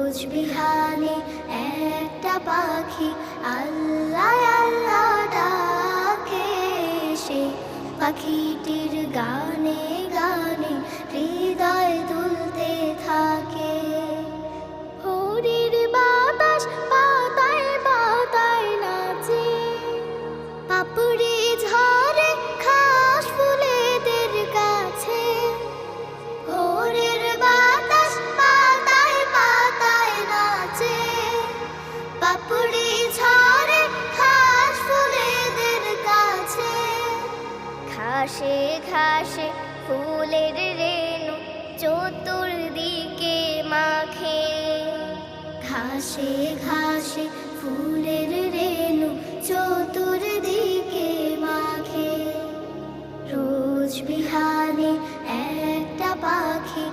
রোজ বিহানে একটা পাখি আল্লাহ আল্লাহ ডাকে, সে পাখিটির গানে গানে হৃদয় দুলতে থাকে। ভোরের বাতাস পাতায় পাতায় নাচে, পাপড়ি ঝরে ঘাস ফুলেদের কাছে। ভোরের বাতাস পাতায় পাতায় নাচে, পাপড়ি ঝরে ঘাস ফুলেদের কাছে। ঘাসে ঘাসে ফুলের রেণু চতুর্দিকে মাখে, ঘাসে ঘাসে ফুলের রেণু চতুর্দিকে মাখে। রোজ বিহানে একটা পাখি